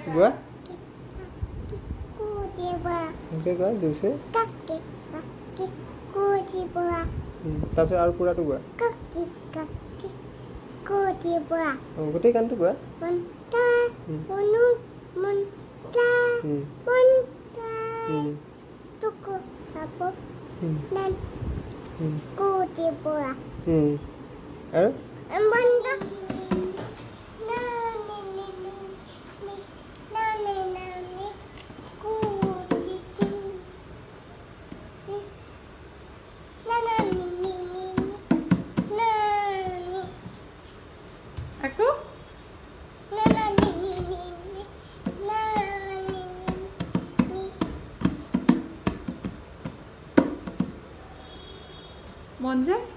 গোৱা কুদিবা এনেকৈ গোৱা জোৰছে কাকি কাকি কুদিবা তাৰপিছত আৰু পুৰাটো গোৱা কাকি কাকি কুদিবা গোটেই গানটো গোৱা মন্তা মনু মন্তা মন্তা তুকু সাপু nan কুদিবা আৰু মন্তা Aku? Monja?